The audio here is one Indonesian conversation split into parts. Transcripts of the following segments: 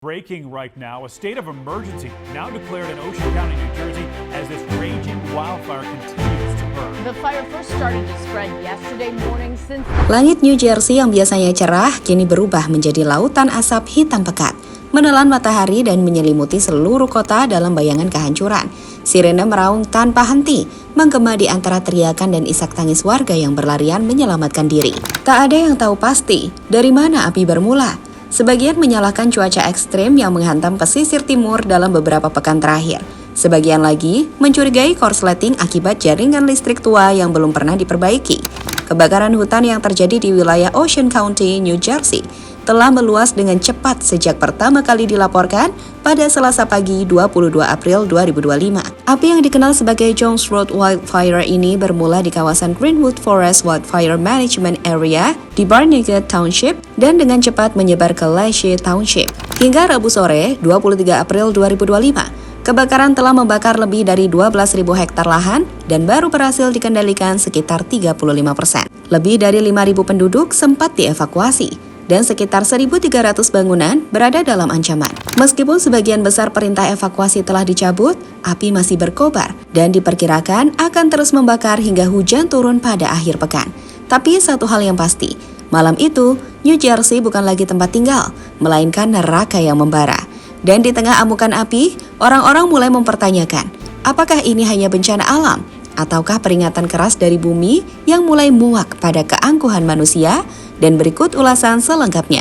Breaking right now, a state of emergency now declared in Ocean County, New Jersey, as this raging wildfire continues to burn. The fire first started to spread yesterday morning since... Langit New Jersey yang biasanya cerah kini berubah menjadi lautan asap hitam pekat, menelan matahari dan menyelimuti seluruh kota dalam bayangan kehancuran. Sirene meraung tanpa henti, menggema di antara teriakan dan isak tangis warga yang berlarian menyelamatkan diri. Tak ada yang tahu pasti dari mana api bermula. Sebagian menyalahkan cuaca ekstrim yang menghantam pesisir timur dalam beberapa pekan terakhir. Sebagian lagi mencurigai korsleting akibat jaringan listrik tua yang belum pernah diperbaiki. Kebakaran hutan yang terjadi di wilayah Ocean County, New Jersey, telah meluas dengan cepat sejak pertama kali dilaporkan pada Selasa pagi 22 April 2025. Api yang dikenal sebagai Jones Road Wildfire ini bermula di kawasan Greenwood Forest Wildfire Management Area di Barnegat Township dan dengan cepat menyebar ke Lachey Township. Hingga Rabu sore, 23 April 2025, kebakaran telah membakar lebih dari 12.000 hektar lahan dan baru berhasil dikendalikan sekitar 35%. Lebih dari 5.000 penduduk sempat dievakuasi dan sekitar 1.300 bangunan berada dalam ancaman. Meskipun sebagian besar perintah evakuasi telah dicabut, api masih berkobar dan diperkirakan akan terus membakar hingga hujan turun pada akhir pekan. Tapi satu hal yang pasti, malam itu New Jersey bukan lagi tempat tinggal, melainkan neraka yang membara. Dan di tengah amukan api, orang-orang mulai mempertanyakan, apakah ini hanya bencana alam? Ataukah peringatan keras dari bumi yang mulai muak pada keangkuhan manusia? Dan berikut ulasan selengkapnya.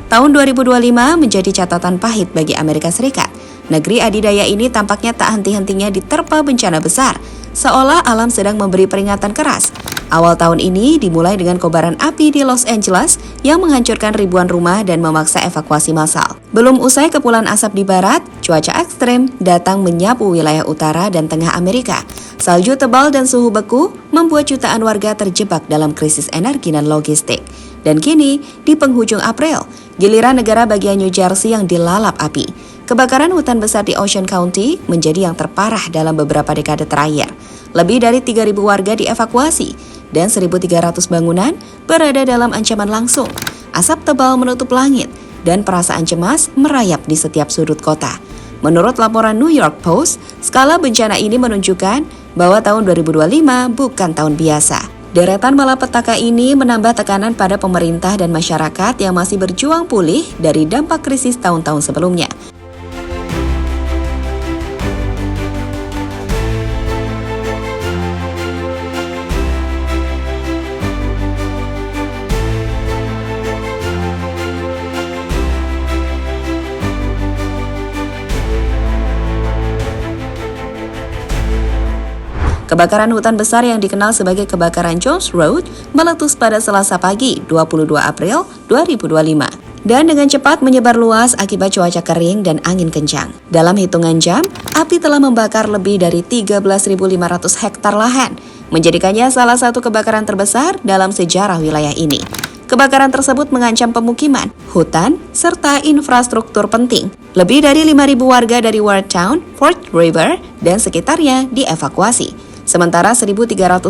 Tahun 2025 menjadi catatan pahit bagi Amerika Serikat. Negeri adidaya ini tampaknya tak henti-hentinya diterpa bencana besar, seolah alam sedang memberi peringatan keras. Awal tahun ini dimulai dengan kobaran api di Los Angeles yang menghancurkan ribuan rumah dan memaksa evakuasi massal. Belum usai kepulan asap di barat, cuaca ekstrem datang menyapu wilayah utara dan tengah Amerika. Salju tebal dan suhu beku membuat jutaan warga terjebak dalam krisis energi dan logistik. Dan kini, di penghujung April, giliran negara bagian New Jersey yang dilalap api. Kebakaran hutan besar di Ocean County menjadi yang terparah dalam beberapa dekade terakhir. Lebih dari 3.000 warga dievakuasi dan 1.300 bangunan berada dalam ancaman langsung. Asap tebal menutup langit dan perasaan cemas merayap di setiap sudut kota. Menurut laporan New York Post, skala bencana ini menunjukkan bahwa tahun 2025 bukan tahun biasa. Deretan malapetaka ini menambah tekanan pada pemerintah dan masyarakat yang masih berjuang pulih dari dampak krisis tahun-tahun sebelumnya. Kebakaran hutan besar yang dikenal sebagai kebakaran Jones Road meletus pada Selasa pagi 22 April 2025 dan dengan cepat menyebar luas akibat cuaca kering dan angin kencang. Dalam hitungan jam, api telah membakar lebih dari 13.500 hektar lahan, menjadikannya salah satu kebakaran terbesar dalam sejarah wilayah ini. Kebakaran tersebut mengancam pemukiman, hutan, serta infrastruktur penting. Lebih dari 5.000 warga dari Wardtown, Fort River, dan sekitarnya dievakuasi. Sementara 1.320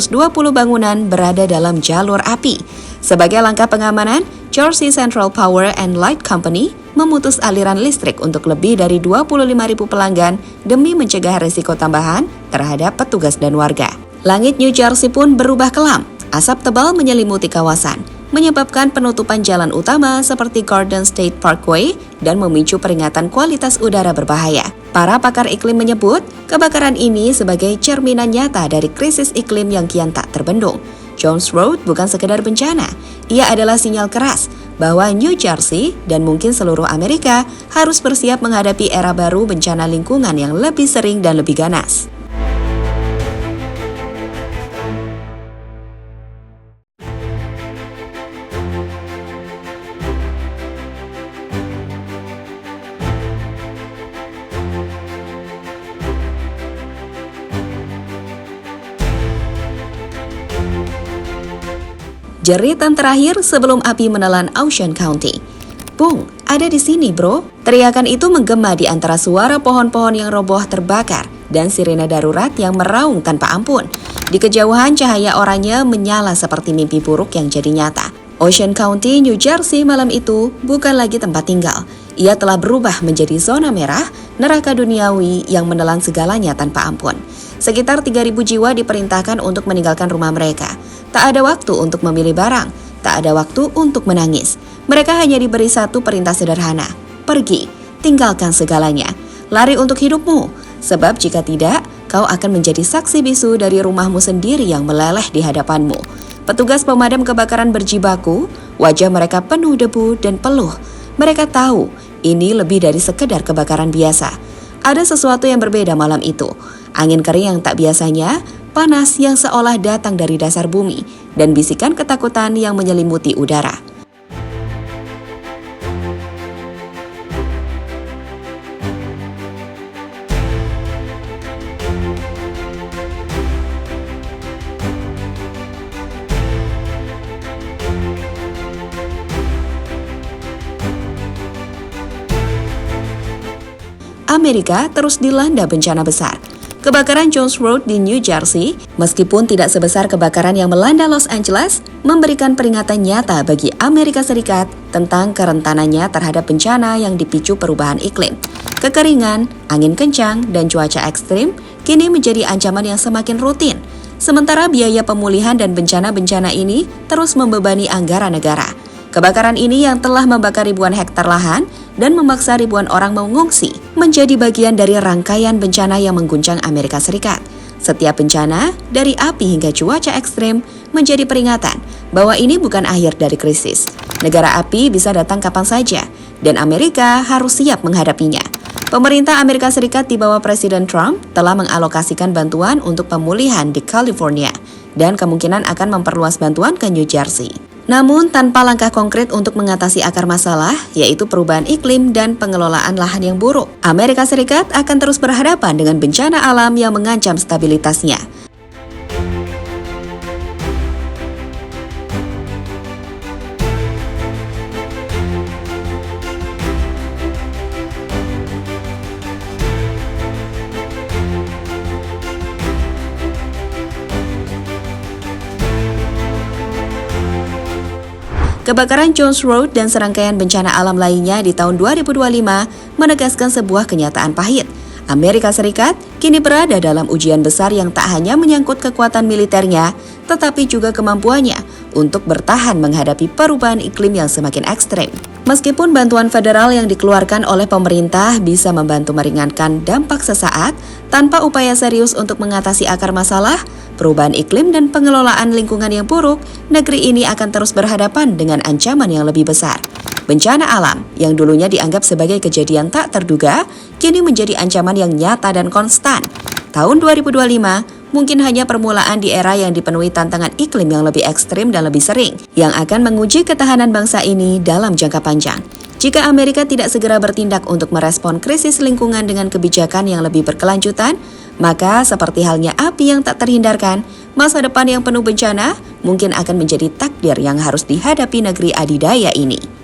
bangunan berada dalam jalur api. Sebagai langkah pengamanan, Jersey Central Power and Light Company memutus aliran listrik untuk lebih dari 25.000 pelanggan demi mencegah risiko tambahan terhadap petugas dan warga. Langit New Jersey pun berubah kelam. Asap tebal menyelimuti kawasan, menyebabkan penutupan jalan utama seperti Garden State Parkway dan memicu peringatan kualitas udara berbahaya. Para pakar iklim menyebut kebakaran ini sebagai cerminan nyata dari krisis iklim yang kian tak terbendung. Jones Road bukan sekedar bencana, ia adalah sinyal keras bahwa New Jersey dan mungkin seluruh Amerika harus bersiap menghadapi era baru bencana lingkungan yang lebih sering dan lebih ganas. Jeritan terakhir sebelum api menelan Ocean County. "Bung, ada di sini bro." Teriakan itu menggema di antara suara pohon-pohon yang roboh terbakar dan sirene darurat yang meraung tanpa ampun. Di kejauhan cahaya oranye menyala seperti mimpi buruk yang jadi nyata. Ocean County, New Jersey malam itu bukan lagi tempat tinggal. Ia telah berubah menjadi zona merah, neraka duniawi yang menelan segalanya tanpa ampun. Sekitar 3.000 jiwa diperintahkan untuk meninggalkan rumah mereka. Tak ada waktu untuk memilih barang, tak ada waktu untuk menangis. Mereka hanya diberi satu perintah sederhana: pergi, tinggalkan segalanya, lari untuk hidupmu. Sebab jika tidak, kau akan menjadi saksi bisu dari rumahmu sendiri yang meleleh di hadapanmu. Petugas pemadam kebakaran berjibaku, wajah mereka penuh debu dan peluh. Mereka tahu ini lebih dari sekedar kebakaran biasa. Ada sesuatu yang berbeda malam itu. Angin kering yang tak biasanya, panas yang seolah datang dari dasar bumi, dan bisikan ketakutan yang menyelimuti udara. Amerika terus dilanda bencana besar. Kebakaran Jones Road di New Jersey, meskipun tidak sebesar kebakaran yang melanda Los Angeles, memberikan peringatan nyata bagi Amerika Serikat tentang kerentanannya terhadap bencana yang dipicu perubahan iklim. Kekeringan, angin kencang, dan cuaca ekstrim kini menjadi ancaman yang semakin rutin. Sementara biaya pemulihan dan bencana-bencana ini terus membebani anggaran negara. Kebakaran ini yang telah membakar ribuan hektar lahan dan memaksa ribuan orang mengungsi menjadi bagian dari rangkaian bencana yang mengguncang Amerika Serikat. Setiap bencana, dari api hingga cuaca ekstrem, menjadi peringatan bahwa ini bukan akhir dari krisis. Negara api bisa datang kapan saja, dan Amerika harus siap menghadapinya. Pemerintah Amerika Serikat di bawah Presiden Trump telah mengalokasikan bantuan untuk pemulihan di California, dan kemungkinan akan memperluas bantuan ke New Jersey. Namun tanpa langkah konkret untuk mengatasi akar masalah, yaitu perubahan iklim dan pengelolaan lahan yang buruk, Amerika Serikat akan terus berhadapan dengan bencana alam yang mengancam stabilitasnya. Kebakaran Jones Road dan serangkaian bencana alam lainnya di tahun 2025 menegaskan sebuah kenyataan pahit. Amerika Serikat kini berada dalam ujian besar yang tak hanya menyangkut kekuatan militernya, tetapi juga kemampuannya untuk bertahan menghadapi perubahan iklim yang semakin ekstrem. Meskipun bantuan federal yang dikeluarkan oleh pemerintah bisa membantu meringankan dampak sesaat, tanpa upaya serius untuk mengatasi akar masalah, perubahan iklim dan pengelolaan lingkungan yang buruk, negeri ini akan terus berhadapan dengan ancaman yang lebih besar. Bencana alam yang dulunya dianggap sebagai kejadian tak terduga, kini menjadi ancaman yang nyata dan konstan. Tahun 2025 mungkin hanya permulaan di era yang dipenuhi tantangan iklim yang lebih ekstrim dan lebih sering, yang akan menguji ketahanan bangsa ini dalam jangka panjang. Jika Amerika tidak segera bertindak untuk merespon krisis lingkungan dengan kebijakan yang lebih berkelanjutan, maka seperti halnya api yang tak terhindarkan, masa depan yang penuh bencana mungkin akan menjadi takdir yang harus dihadapi negeri adidaya ini.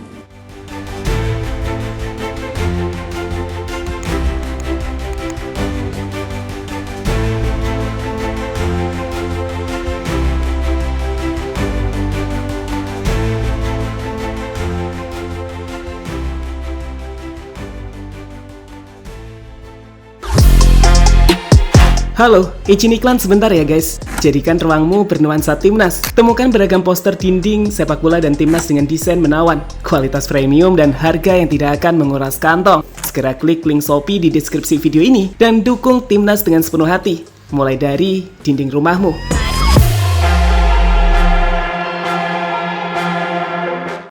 Halo, izin iklan sebentar ya guys. Jadikan ruangmu bernuansa timnas. Temukan beragam poster dinding, sepak bola dan timnas dengan desain menawan, kualitas premium dan harga yang tidak akan menguras kantong. Segera klik link Shopee di deskripsi video ini dan dukung timnas dengan sepenuh hati. Mulai dari dinding rumahmu.